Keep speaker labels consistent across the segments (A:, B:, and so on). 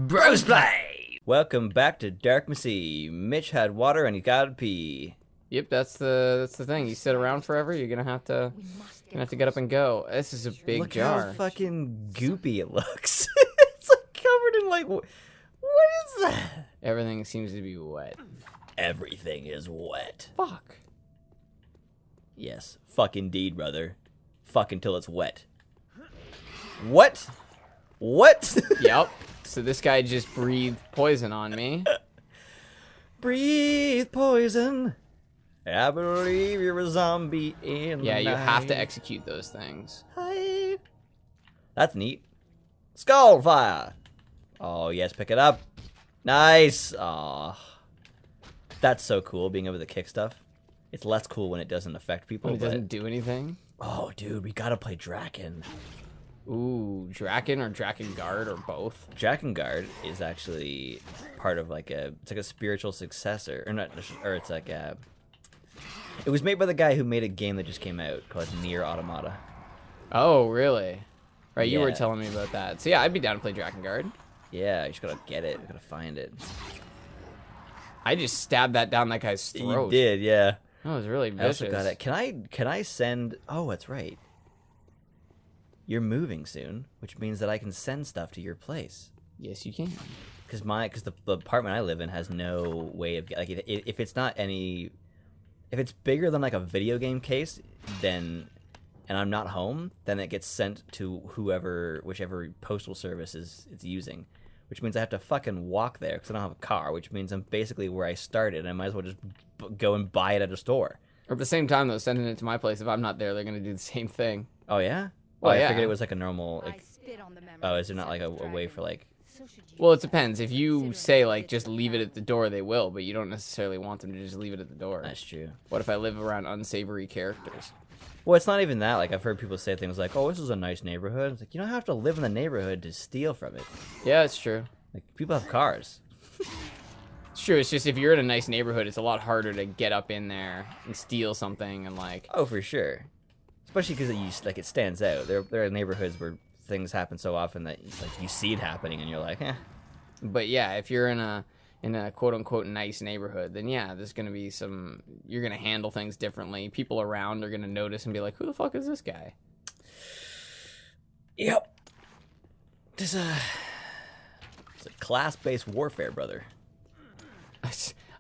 A: Brosplay! Welcome back to Dark Massey. Mitch had water and he gotta pee.
B: Yep, that's the thing. You sit around forever, you're gonna have to get up and go. This is a big jar.
A: Look how fucking goopy it looks. It's like covered in like what is that?
B: Everything seems to be wet.
A: Everything is wet.
B: Fuck.
A: Yes, fuck indeed, brother. Fuck until it's wet. What? What?
B: Yep. So this guy just breathed poison on me.
A: Breathe poison. I believe you're a zombie in
B: Yeah,
A: the
B: you
A: night.
B: have to execute those things.
A: Hi. That's neat. Skull fire. Oh, yes, pick it up. Nice. Aw. That's so cool, being able to kick stuff. It's less cool when it doesn't affect people.
B: When it doesn't do anything.
A: Oh, dude, we gotta play Draken.
B: Ooh, Draken or Drakengard or both.
A: Drakengard is actually part of like it's like a spiritual successor, or not, or it's like a. It was made by the guy who made a game that just came out called Nier Automata.
B: Oh, really? Right, you were
A: Yeah.
B: telling me about that. So yeah, I'd be down to play Drakengard.
A: Yeah, you just gotta get it. You gotta find it.
B: I just stabbed that down that guy's throat.
A: You did, yeah.
B: That was really
A: I
B: vicious.
A: also got it. Can I send? Oh, that's right. You're moving soon, which means that I can send stuff to your place.
B: Yes, you can.
A: Because the apartment I live in has no way of like if it's not any, if it's bigger than like a video game case, then, and I'm not home, then it gets sent to whichever postal service it's using, which means I have to fucking walk there because I don't have a car, which means I'm basically where I started. And I might as well just go and buy it at a store.
B: Or at the same time, though, sending it to my place, if I'm not there, they're gonna do the same thing.
A: Oh yeah.
B: Well,
A: I
B: yeah.
A: figured it was like a normal. Like, oh, is there not like a way for like?
B: Well, it depends. If you say, like, just leave it at the door, they will, but you don't necessarily want them to just leave it at the door.
A: That's true.
B: What if I live around unsavory characters?
A: Well, it's not even that. Like, I've heard people say things like, "Oh, this is a nice neighborhood." It's like, you don't have to live in the neighborhood to steal from it.
B: Yeah, it's true.
A: Like, people have cars.
B: It's true. It's just if you're in a nice neighborhood, it's a lot harder to get up in there and steal something and, like...
A: Oh, for sure. Especially because it stands out. There are neighborhoods where things happen so often that like you see it happening and you're like, eh.
B: But yeah, if you're in a quote-unquote nice neighborhood, then yeah, there's going to be you're going to handle things differently. People around are going to notice and be like, who the fuck is this guy?
A: Yep. It's a class-based warfare, brother.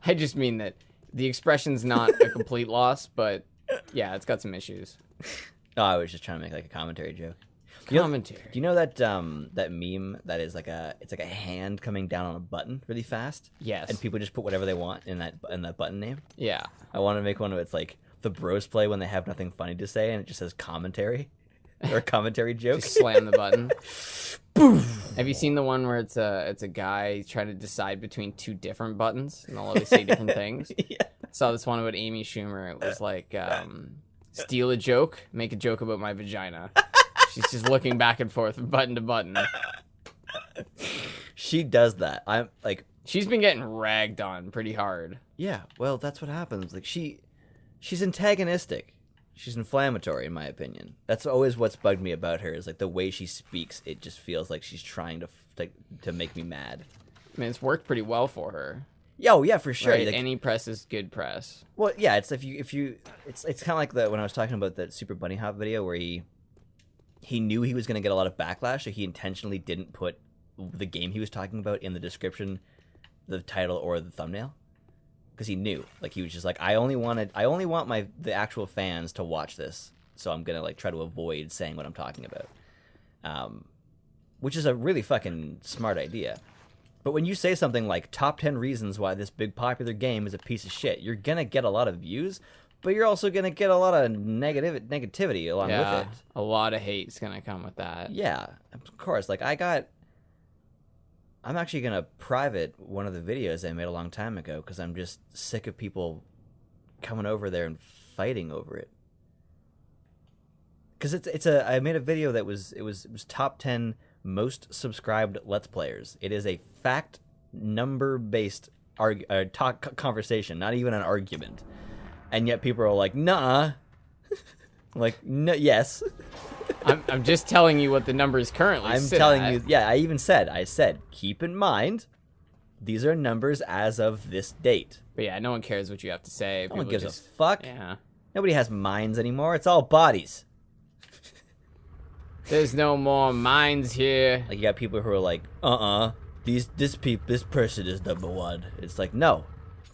B: I just mean that the expression's not a complete loss, but yeah, it's got some issues.
A: Oh, I was just trying to make like a commentary joke.
B: Commentary.
A: Do you know that that meme that is it's like a hand coming down on a button really fast?
B: Yes.
A: And people just put whatever they want in that button name?
B: Yeah.
A: I want to make one where it's like the Brosplay when they have nothing funny to say and it just says commentary or a commentary joke.
B: Just slam the button. Boom. Have you seen the one where it's a guy trying to decide between two different buttons and they'll always say different things?
A: Yeah.
B: Saw this one about Amy Schumer. It was like steal a joke, make a joke about my vagina. She's just looking back and forth from button to button.
A: She does that. I'm like,
B: she's been getting ragged on pretty hard.
A: yeah, well, that's what happens. Like she's antagonistic. She's inflammatory, in my opinion. That's always what's bugged me about her. Is like the way she speaks. It just feels like she's trying to make me mad.
B: I mean, it's worked pretty well for her.
A: Oh yeah, for sure.
B: Right?
A: Like,
B: Any press is good press.
A: well, yeah. It's if you, it's kind of like when I was talking about that Super Bunny Hop video where he knew he was going to get a lot of backlash, so he intentionally didn't put the game he was talking about in the description, the title, or the thumbnail. Because he knew, like he was just like, I only want the actual fans to watch this, so I'm gonna like try to avoid saying what I'm talking about, which is a really fucking smart idea. But when you say something like top 10 reasons why this big popular game is a piece of shit, you're gonna get a lot of views, but you're also gonna get a lot of negativity along with it.
B: A lot of hate's gonna come with that.
A: Yeah, of course. Like I'm actually going to private one of the videos I made a long time ago because I'm just sick of people coming over there and fighting over it. Because I made a video that was top 10 most subscribed Let's Players. It is a fact number based conversation, not even an argument. And yet people are like, nah. Like, no, yes.
B: I'm just telling you what the numbers currently
A: I'm
B: sit
A: telling
B: at.
A: you. Yeah, I said, keep in mind, these are numbers as of this date.
B: But yeah, no one cares what you have to say.
A: No one
B: People
A: gives
B: just,
A: a fuck.
B: Yeah.
A: Nobody has minds anymore. It's all bodies.
B: There's no more minds here.
A: Like, you got people who are like, this person is number one. It's like, no,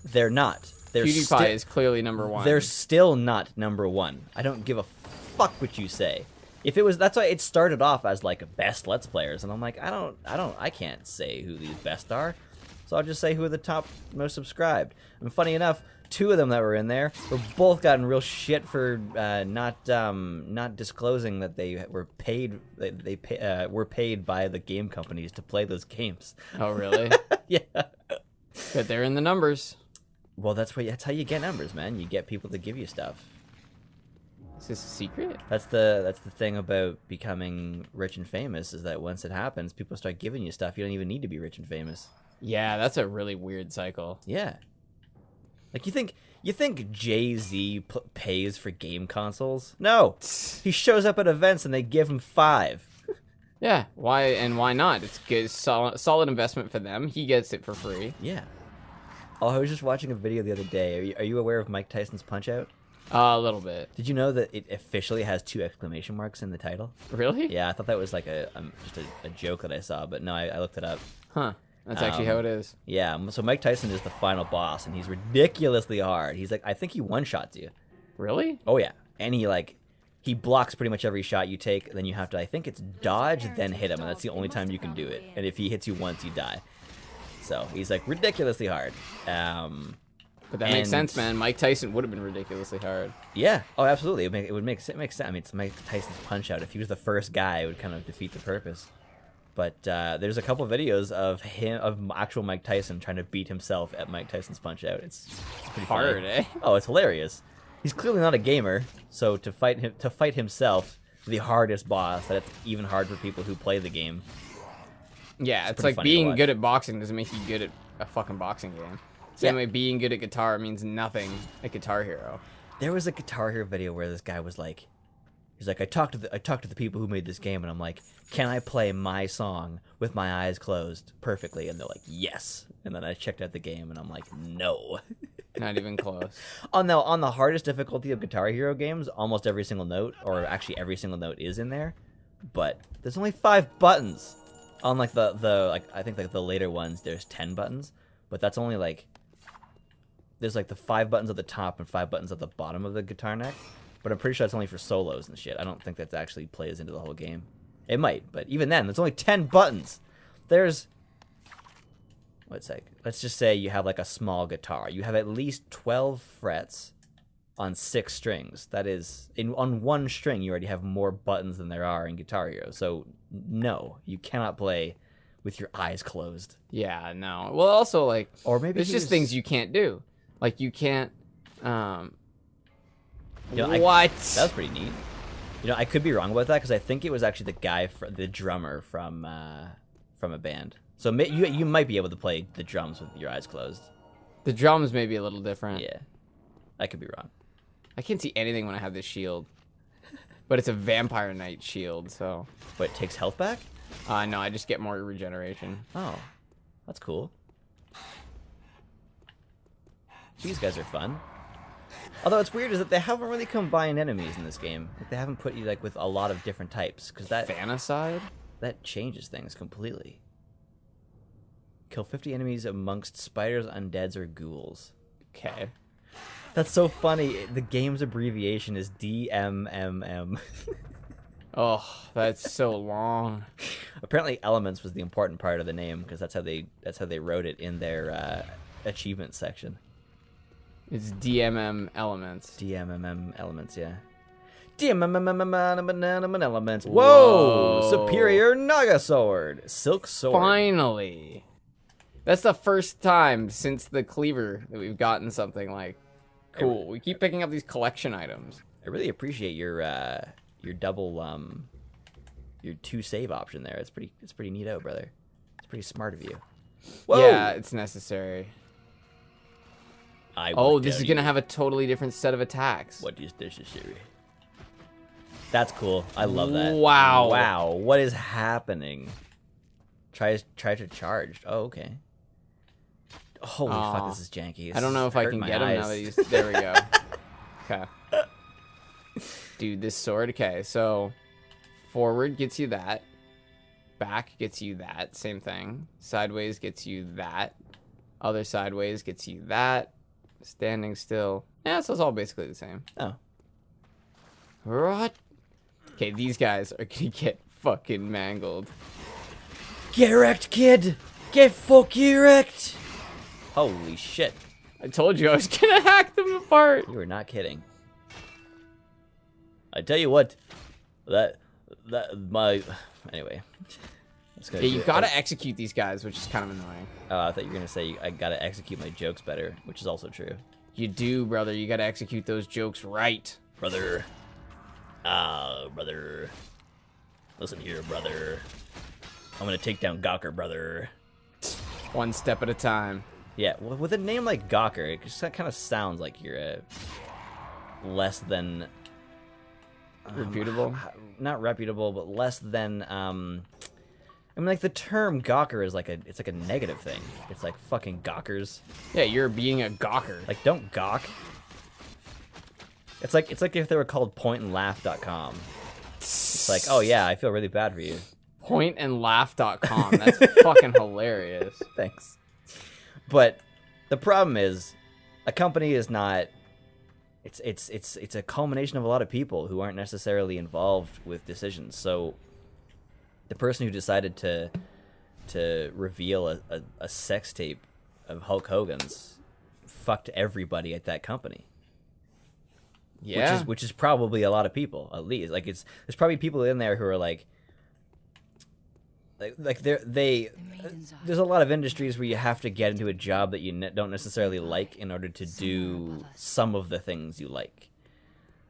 A: they're not.
B: PewDiePie is clearly number one.
A: They're still not number one. I don't give a fuck what you say. If it was, that's why it started off as like best Let's Players, and I'm like, I can't say who these best are, so I'll just say who are the top most subscribed. And funny enough, 2 of them that were in there were both gotten real shit for not disclosing that they were paid. They were paid by the game companies to play those games.
B: Oh, really?
A: Yeah.
B: But they're in the numbers.
A: Well, that's how you get numbers, man. You get people to give you stuff.
B: Is this a secret?
A: That's the thing about becoming rich and famous, is that once it happens, people start giving you stuff. You don't even need to be rich and famous.
B: Yeah, that's a really weird cycle.
A: Yeah. Like, you think Jay-Z pays for game consoles? No. He shows up at events and they give him 5.
B: Yeah, why not? It's good, solid investment for them. He gets it for free.
A: Yeah. Oh, I was just watching a video the other day. Are you aware of Mike Tyson's Punch-Out?
B: A little bit.
A: Did you know that it officially has 2 exclamation marks in the title?
B: Really?
A: Yeah, I thought that was like just a joke that I saw, but no, I looked it up.
B: Huh. That's actually how it is.
A: Yeah, so Mike Tyson is the final boss, and he's ridiculously hard. He's like, I think he one-shots you.
B: Really?
A: Oh, yeah. And he blocks pretty much every shot you take, then you have to, I think it's dodge, then hit him, and that's the only time you can do it. And if he hits you once, you die. So, he's like ridiculously hard.
B: But that makes sense, man. Mike Tyson would have been ridiculously hard.
A: Yeah. Oh, absolutely. It would make sense. I mean, it's Mike Tyson's Punch-Out. If he was the first guy, it would kind of defeat the purpose. But there's a couple videos of actual Mike Tyson trying to beat himself at Mike Tyson's Punch-Out. It's pretty
B: Hard,
A: funny.
B: eh?
A: Oh, it's hilarious. He's clearly not a gamer, so to fight himself, the hardest boss, that's even hard for people who play the game.
B: Yeah, it's
A: pretty
B: like
A: funny to
B: being
A: watch.
B: good at boxing doesn't make you good at a fucking boxing game. Same way being good at guitar means nothing at Guitar Hero.
A: There was a Guitar Hero video where this guy was like, he's like, I talked to the people who made this game, and I'm like, can I play my song with my eyes closed perfectly? And they're like, yes. And then I checked out the game, and I'm like, no.
B: Not even close.
A: On the hardest difficulty of Guitar Hero games, almost every single note, or actually every single note, is in there, but there's only 5 buttons. On like the I think like the later ones, there's 10 buttons, but that's only like, there's like the 5 buttons at the top and 5 buttons at the bottom of the guitar neck. But I'm pretty sure that's only for solos and shit. I don't think that actually plays into the whole game. It might, but even then, there's only 10 buttons. There's, let's just say you have like a small guitar. You have at least 12 frets on 6 strings. That is, on 1 string, you already have more buttons than there are in Guitar Hero. So, no, you cannot play with your eyes closed.
B: Yeah, no. Well, also, like,
A: Or maybe
B: there's just things you can't do. Like, you can't,
A: You know,
B: what?
A: That was pretty neat. You know, I could be wrong about that because I think it was actually the drummer from a band. So you might be able to play the drums with your eyes closed.
B: The drums may be a little different.
A: Yeah, I could be wrong.
B: I can't see anything when I have this shield. But it's a Vampire Knight shield, so.
A: But it takes health back?
B: No, I just get more regeneration.
A: Oh, that's cool. These guys are fun. Although it's weird is that they haven't really combined enemies in this game. Like, they haven't put you like with a lot of different types, because
B: Fanicide?
A: that changes things completely. Kill 50 enemies amongst spiders, undeads, or ghouls.
B: Okay.
A: That's so funny. The game's abbreviation is DMMM.
B: Oh, that's so long.
A: Apparently, elements was the important part of the name because that's how they wrote it in their achievement section.
B: It's DMM elements.
A: DMMM elements, yeah. DMMM elements. Whoa! Superior Naga sword, silk sword.
B: Finally. That's the first time since the cleaver that we've gotten something like cool. We keep picking up these collection items.
A: I really appreciate your double your 2 save option there. It's pretty neato, brother. It's pretty smart of you. Whoa!
B: Yeah, it's necessary. Oh, this is gonna have a totally different set of attacks.
A: What is necessary? That's cool. I love that.
B: Wow.
A: Wow. What is happening? Try to charge. Oh, okay. Holy fuck, this is janky.
B: I don't know if I can get him now that he's... There we go. Okay. Dude, this sword. Okay, so forward gets you that. Back gets you that. Same thing. Sideways gets you that. Other sideways gets you that. Standing still. Yeah, so it's all basically the same.
A: Oh.
B: What? Okay, these guys are gonna get fucking mangled.
A: Get wrecked, kid! Get fucking wrecked! Holy shit.
B: I told you I was gonna hack them apart.
A: You were not kidding. I tell you what, anyway.
B: Yeah, you gotta execute these guys, which is kind of annoying.
A: Oh, I thought you were gonna say I gotta execute my jokes better, which is also true.
B: You do, brother. You gotta execute those jokes right.
A: Brother. Brother. Listen here, brother. I'm gonna take down Gawker, brother.
B: One step at a time.
A: Yeah, with a name like Gawker, it just kind of sounds like you're a less than...
B: reputable?
A: Not reputable, but less than... I mean, like, the term Gawker is it's like a negative thing. It's like fucking Gawkers.
B: Yeah, you're being a gawker.
A: Like, don't gawk. It's like if they were called pointandlaugh.com. It's like, oh yeah, I feel really bad for you.
B: Pointandlaugh.com. That's fucking hilarious.
A: Thanks. But the problem is, a company is not. It's a culmination of a lot of people who aren't necessarily involved with decisions. So, the person who decided to reveal a sex tape of Hulk Hogan's fucked everybody at that company.
B: Yeah,
A: which is probably a lot of people, at least. Like, there's probably people in there who are like there's a lot of industries where you have to get into a job that you don't necessarily like in order to do some of the things you like.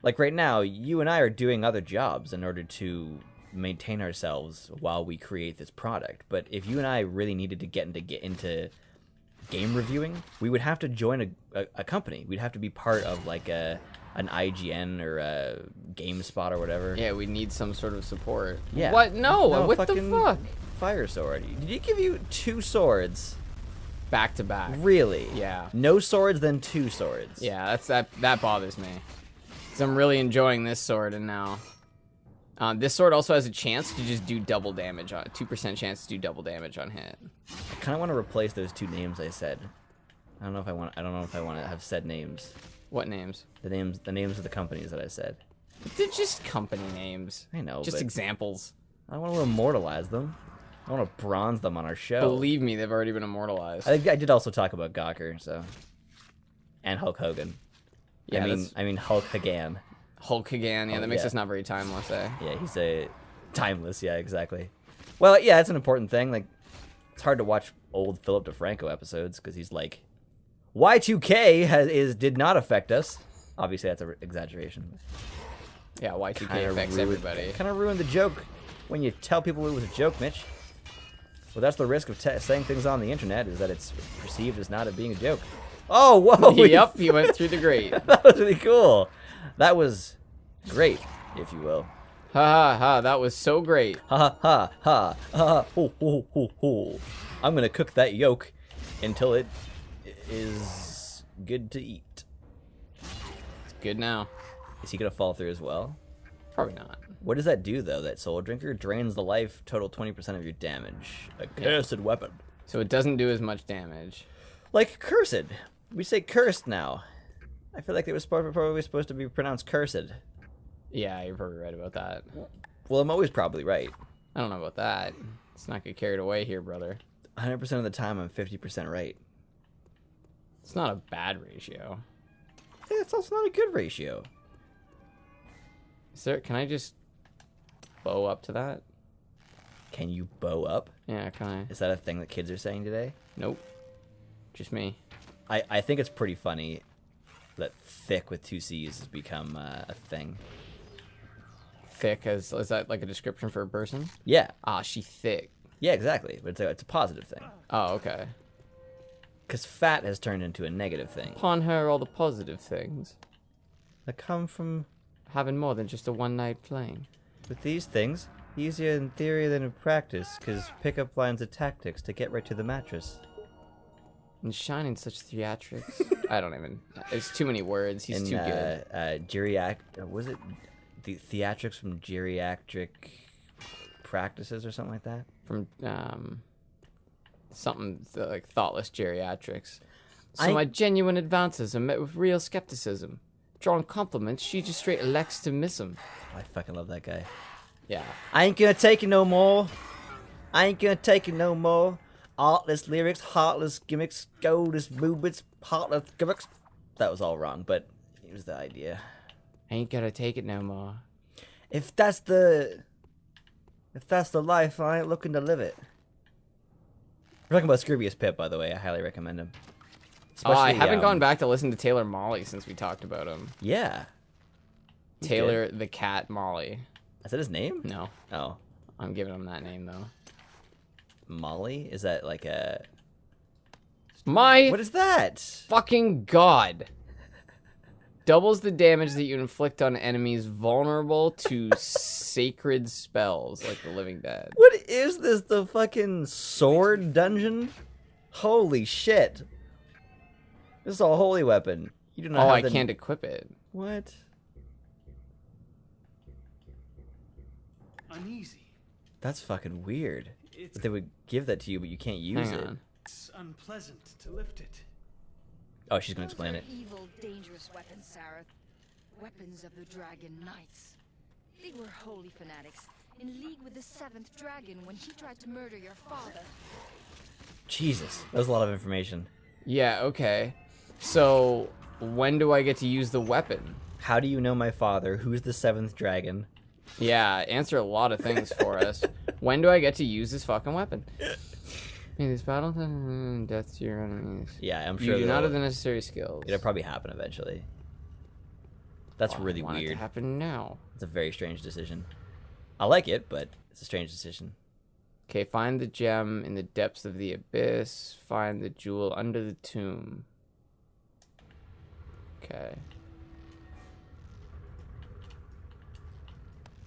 A: Like right now, you and I are doing other jobs in order to maintain ourselves while we create this product. But if you and I really needed to get into game reviewing, we would have to join a company. We'd have to be part of like an IGN or a GameSpot or whatever.
B: Yeah, we need some sort of support.
A: Yeah.
B: What? No, what the fuck?
A: Fire sword. Did he give you 2 swords?
B: Back to back.
A: Really?
B: Yeah.
A: No swords, then 2 swords.
B: Yeah, that bothers me. Because I'm really enjoying this sword, and now... this sword also has a chance to just do double damage on 2% chance to do double damage on hit.
A: I kind of want to replace those 2 names I said. I don't know if I want to have said names.
B: What names?
A: The names of the companies that I said.
B: They're just company names.
A: I know,
B: just
A: but
B: examples.
A: I want to immortalize them. I want to bronze them on our show.
B: Believe me, they've already been immortalized.
A: I did also talk about Gawker, so, and Hulk Hogan.
B: Yeah,
A: I mean Hulk Hogan.
B: Hulk Hogan. Yeah, that makes us not very timeless, eh?
A: Yeah, he's a timeless. Yeah, exactly. Well, yeah, it's an important thing. Like, it's hard to watch old Philip DeFranco episodes because he's like, Y2K did not affect us. Obviously, that's an exaggeration.
B: Yeah, Y2K affects everybody.
A: Kind of ruined the joke when you tell people it was a joke, Mitch. Well, that's the risk of saying things on the internet, is that it's perceived as not being a joke. Oh, whoa!
B: Yep, he went through the grate.
A: That was really cool. That was great, if you will.
B: Ha ha ha, that was so great.
A: Ha ha ha ha. Ho ho ho ho. I'm gonna cook that yolk until it is good to eat.
B: It's good now.
A: Is he gonna fall through as well?
B: Probably not.
A: What does that do, though? That soul drinker drains the life, total 20% of your damage. A cursed weapon.
B: So it doesn't do as much damage.
A: Like cursed. We say cursed now. I feel like they were probably supposed to be pronounced cursed.
B: Yeah, you're probably right about that.
A: Well, I'm always probably right.
B: I don't know about that. Let's not get carried away here, brother.
A: 100% of the time, I'm 50% right.
B: It's not a bad ratio.
A: Yeah, it's also not a good ratio.
B: Can I just bow up to that?
A: Can you bow up?
B: Yeah, can I?
A: Is that a thing that kids are saying today?
B: Nope. Just me.
A: I think it's pretty funny that thick with 2 C's has become a thing.
B: Thick, is that like a description for a person?
A: Yeah.
B: Ah, she thick.
A: Yeah, exactly. But it's a positive thing.
B: Oh, okay.
A: Because fat has turned into a negative thing.
B: Upon her all the positive things
A: That come from
B: having more than just a one-night fling.
A: With these things, easier in theory than in practice, because pickup lines are tactics to get right to the mattress.
B: And shining such theatrics. I don't even. It's too many words. He's too good.
A: Was it the theatrics from geriatric practices or something like that?
B: From something like thoughtless geriatrics. So my genuine advances are met with real skepticism. Drawing compliments, she just straight elects to miss them.
A: I fucking love that guy.
B: Yeah.
A: I ain't gonna take it no more. I ain't gonna take it no more. Artless lyrics, heartless gimmicks, goldish movements, heartless gimmicks. That was all wrong, but it was the idea.
B: Ain't gonna take it no more.
A: If that's the life, I ain't looking to live it. We're talking about Scroobius Pip, by the way. I highly recommend him.
B: I haven't gone back to listen to Taylor Molly since we talked about him.
A: Yeah.
B: Taylor the Cat Molly.
A: Is that his name?
B: No.
A: Oh.
B: I'm giving him that name, though.
A: Molly? Is that like a...
B: What
A: is that?
B: Fucking God. Doubles the damage that you inflict on enemies vulnerable to sacred spells like the Living Dead.
A: What is this? The fucking sword dungeon? Holy shit. This is a holy weapon. You do not have
B: I can't equip it.
A: What?
C: Uneasy.
A: That's fucking weird. But they would give that to you, but you can't use it.
C: It's unpleasant to lift it.
A: Oh, she's gonna explain it.
D: Evil, dangerous weapons, Sarah. Weapons of the Dragon Knights. They were holy fanatics, in league with the Seventh Dragon when he tried to murder your father.
A: Jesus, that was a lot of information.
B: Yeah, okay. So, when do I get to use the weapon?
A: How do you know my father? Who's the seventh dragon?
B: Yeah, answer a lot of things for us. When do I get to use this fucking weapon? In this battle, death to your enemies.
A: Yeah, I'm sure
B: you do not have the necessary skills.
A: It'll probably happen eventually. That's really
B: I want
A: weird.
B: it to happen now.
A: It's a very strange decision. I like it, but it's a strange decision.
B: Okay, find the gem in the depths of the abyss. Find the jewel under the tomb. Okay.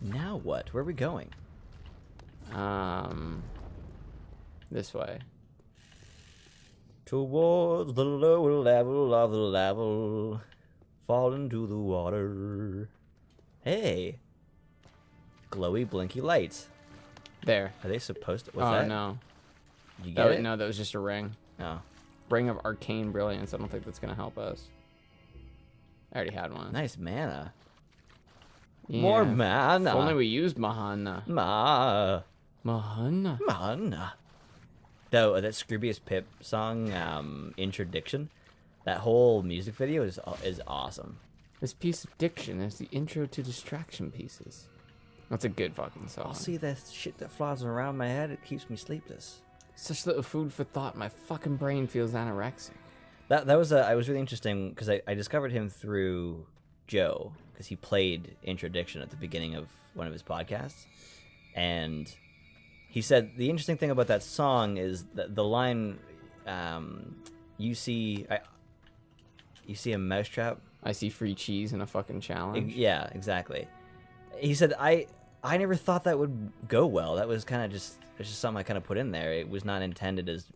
A: Now what? Where are we going?
B: This way.
A: Towards the lower level of the level. Fall into the water. Hey. Glowy, blinky lights.
B: There.
A: Are they supposed to... What's
B: Oh,
A: that?
B: no.
A: Did you get it?
B: No, that was just a ring.
A: Oh.
B: Ring of arcane brilliance. I don't think that's going to help us. I already had one.
A: Nice mana.
B: Yeah.
A: More mana.
B: If only we used Mahana. Mahana.
A: Mana. Though, that Scroobius Pip song, Introduction, that whole music video is awesome.
B: This piece of diction is the intro to distraction pieces. That's a good fucking song.
A: I'll see that shit that flies around my head. It keeps me sleepless.
B: Such little food for thought. My fucking brain feels anorexic.
A: That was I was really interesting because I discovered him through Joe because he played Introduction at the beginning of one of his podcasts, and he said the interesting thing about that song is that the line, you see a mousetrap.
B: I see free cheese in a fucking challenge.
A: Yeah, exactly. He said I never thought that would go well. That was kind of it's just something I kind of put in there. It was not intended as.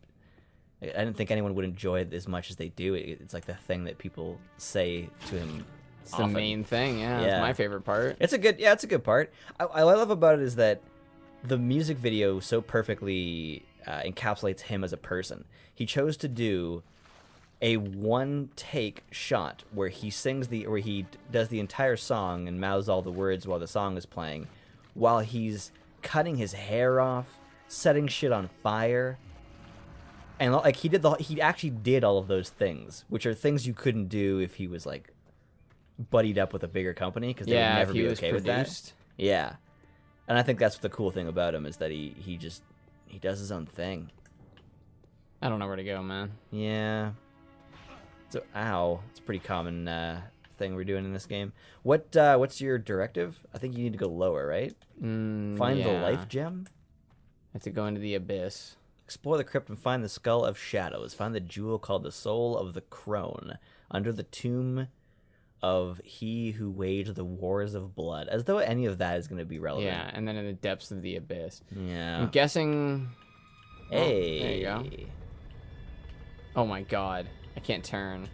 A: I didn't think anyone would enjoy it as much as they do. It's like the thing that people say to him.
B: It's
A: often.
B: the main thing. Yeah, it's my favorite part.
A: It's a good part. What I love about it is that the music video so perfectly encapsulates him as a person. He chose to do a one-take shot where he does the entire song and mouths all the words while the song is playing, while he's cutting his hair off, setting shit on fire, and like he actually did all of those things, which are things you couldn't do if he was like buddied up with a bigger company because they would never be okay with that. Yeah, and I think that's the cool thing about him is that he does his own thing.
B: I don't know where to go, man.
A: Yeah. So, ow. It's a pretty common thing we're doing in this game. What's your directive? I think you need to go lower, right? Find the life gem?
B: I have to go into the abyss.
A: Explore the crypt and find the skull of shadows. Find the jewel called the soul of the crone under the tomb of he who waged the wars of blood, as though any of that is going to be relevant.
B: Yeah, and then in the depths of the abyss.
A: Yeah.
B: I'm guessing.
A: Hey.
B: There you go. Oh my god, I can't turn.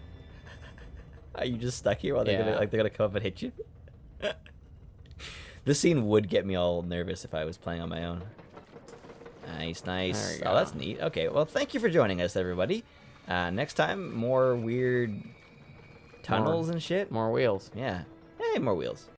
A: Are you just stuck here while they're
B: Yeah.
A: gonna come up and hit you? This scene would get me all nervous if I was playing on my own. Nice, nice.
B: There we
A: Oh,
B: go.
A: that's neat. Okay, well, thank you for joining us, everybody. Next time, more weird tunnels and shit.
B: More wheels.
A: Yeah. Hey, more wheels.